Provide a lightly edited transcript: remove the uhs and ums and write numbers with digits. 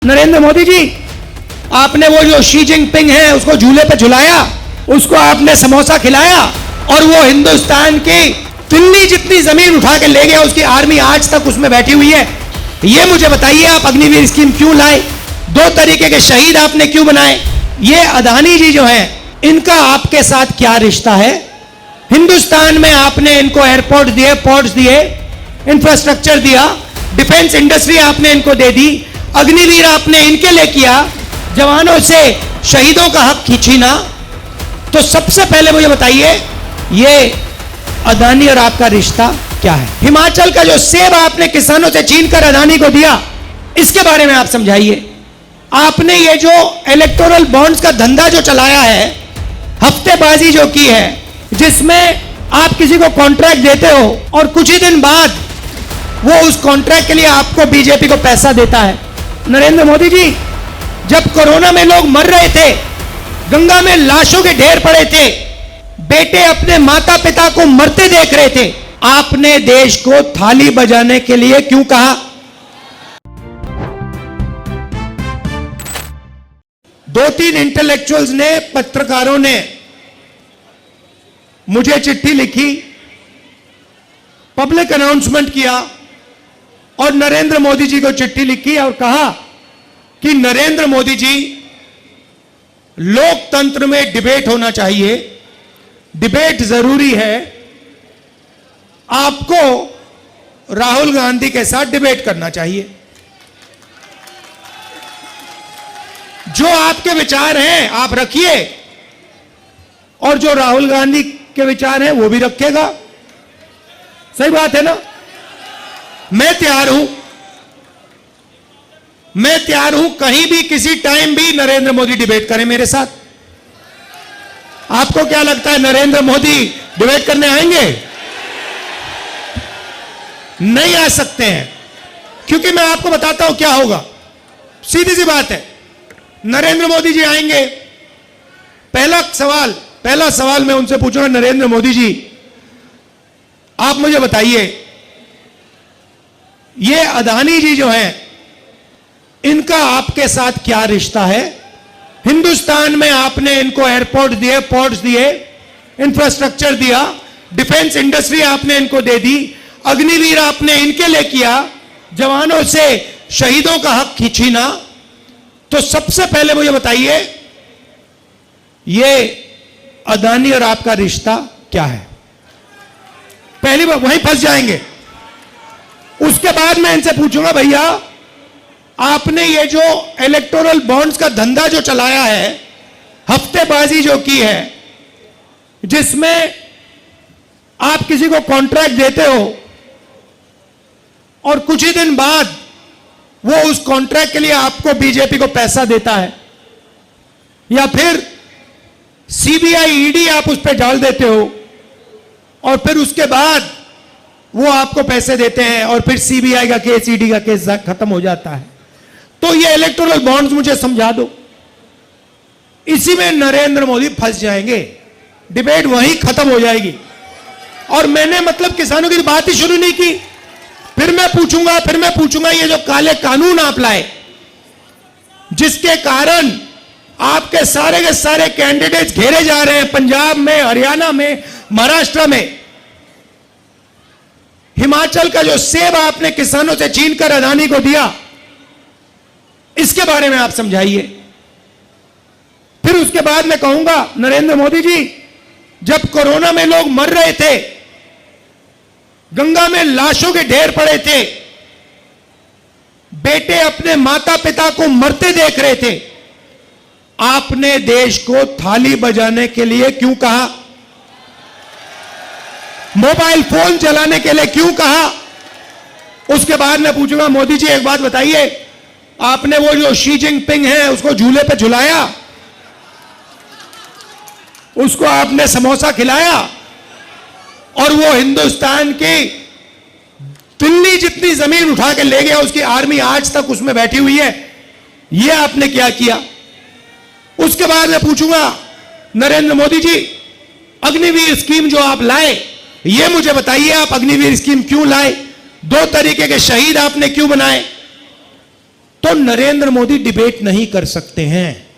नरेंद्र मोदी जी, आपने वो जो शी जिनपिंग है उसको झूले पे झुलाया, उसको आपने समोसा खिलाया और वो हिंदुस्तान की दिल्ली जितनी जमीन उठा के ले गया, उसकी आर्मी आज तक उसमें बैठी हुई है। ये मुझे बताइए, आप अग्निवीर स्कीम क्यों लाए? 2 तरीके के शहीद आपने क्यों बनाए? ये अदानी जी जो है, इनका आपके साथ क्या रिश्ता है? हिंदुस्तान में आपने इनको एयरपोर्ट दिए, पोर्ट्स दिए, इंफ्रास्ट्रक्चर दिया, डिफेंस इंडस्ट्री आपने इनको दे दी, अग्निवीर आपने इनके लिए किया, जवानों से शहीदों का हक खींचीना। तो सबसे पहले मुझे बताइए, ये अदानी और आपका रिश्ता क्या है? हिमाचल का जो सेब आपने किसानों से छीनकर अदानी को दिया, इसके बारे में आप समझाइए। आपने ये जो इलेक्टोरल बॉन्ड्स का धंधा जो चलाया है, हफ्तेबाजी जो की है, जिसमें आप किसी को कॉन्ट्रैक्ट देते हो और कुछ ही दिन बाद वो उस कॉन्ट्रैक्ट के लिए आपको बीजेपी को पैसा देता है। नरेंद्र मोदी जी, जब कोरोना में लोग मर रहे थे, गंगा में लाशों के ढेर पड़े थे, बेटे अपने माता पिता को मरते देख रहे थे, आपने देश को थाली बजाने के लिए क्यों कहा? 2-3 इंटेलेक्चुअल्स ने, पत्रकारों ने मुझे चिट्ठी लिखी, पब्लिक अनाउंसमेंट किया और नरेंद्र मोदी जी को चिट्ठी लिखी और कहा कि नरेंद्र मोदी जी, लोकतंत्र में डिबेट होना चाहिए, डिबेट जरूरी है, आपको राहुल गांधी के साथ डिबेट करना चाहिए। जो आपके विचार हैं आप रखिए और जो राहुल गांधी के विचार हैं वो भी रखेगा। सही बात है ना? मैं तैयार हूं कहीं भी किसी टाइम भी नरेंद्र मोदी डिबेट करें मेरे साथ। आपको क्या लगता है नरेंद्र मोदी डिबेट करने आएंगे? नहीं आ सकते हैं, क्योंकि मैं आपको बताता हूं क्या होगा। सीधी सी बात है, नरेंद्र मोदी जी आएंगे, पहला सवाल मैं उनसे पूछूंगा, नरेंद्र मोदी जी, आप मुझे बताइए, ये अदानी जी जो हैं, इनका आपके साथ क्या रिश्ता है? हिंदुस्तान में आपने इनको एयरपोर्ट दिए, पोर्ट्स दिए, इंफ्रास्ट्रक्चर दिया, डिफेंस इंडस्ट्री आपने इनको दे दी, अग्निवीर आपने इनके लिए किया, जवानों से शहीदों का हक खींचीना। तो सबसे पहले मुझे बताइए, ये अदानी और आपका रिश्ता क्या है? पहली बार वहीं फंस जाएंगे। उसके बाद मैं इनसे पूछूंगा, भैया आपने ये जो इलेक्टोरल बॉन्ड्स का धंधा जो चलाया है, हफ्तेबाजी जो की है, जिसमें आप किसी को कॉन्ट्रैक्ट देते हो और कुछ ही दिन बाद वो उस कॉन्ट्रैक्ट के लिए आपको बीजेपी को पैसा देता है, या फिर सीबीआई ईडी आप उस पर डाल देते हो और फिर उसके बाद वो आपको पैसे देते हैं और फिर सीबीआई का केस, ईडी का केस खत्म हो जाता है। तो ये इलेक्टोरल बॉन्ड्स मुझे समझा दो। इसी में नरेंद्र मोदी फंस जाएंगे, डिबेट वहीं खत्म हो जाएगी। और मैंने मतलब किसानों की बात ही शुरू नहीं की। फिर मैं पूछूंगा ये जो काले कानून आप लाए, जिसके कारण आपके सारे के सारे कैंडिडेट्स घेरे जा रहे हैं, पंजाब में, हरियाणा में, महाराष्ट्र में, हिमाचल का जो सेब आपने किसानों से छीनकर अदानी को दिया, इसके बारे में आप समझाइए। फिर उसके बाद मैं कहूंगा, नरेंद्र मोदी जी, जब कोरोना में लोग मर रहे थे, गंगा में लाशों के ढेर पड़े थे, बेटे अपने माता पिता को मरते देख रहे थे, आपने देश को थाली बजाने के लिए क्यों कहा? मोबाइल फोन चलाने के लिए क्यों कहा? उसके बाद मैं पूछूंगा, मोदी जी एक बात बताइए, आपने वो जो शी जिनपिंग है उसको झूले पे झुलाया, उसको आपने समोसा खिलाया और वो हिंदुस्तान की दिल्ली जितनी जमीन उठा के ले गया, उसकी आर्मी आज तक उसमें बैठी हुई है। ये आपने क्या किया? उसके बाद मैं पूछूंगा, नरेंद्र मोदी जी, अग्निवीर स्कीम जो आप लाए, ये मुझे बताइए, आप अग्निवीर स्कीम क्यों लाए? 2 तरीके के शहीद आपने क्यों बनाए? तो नरेंद्र मोदी डिबेट नहीं कर सकते हैं।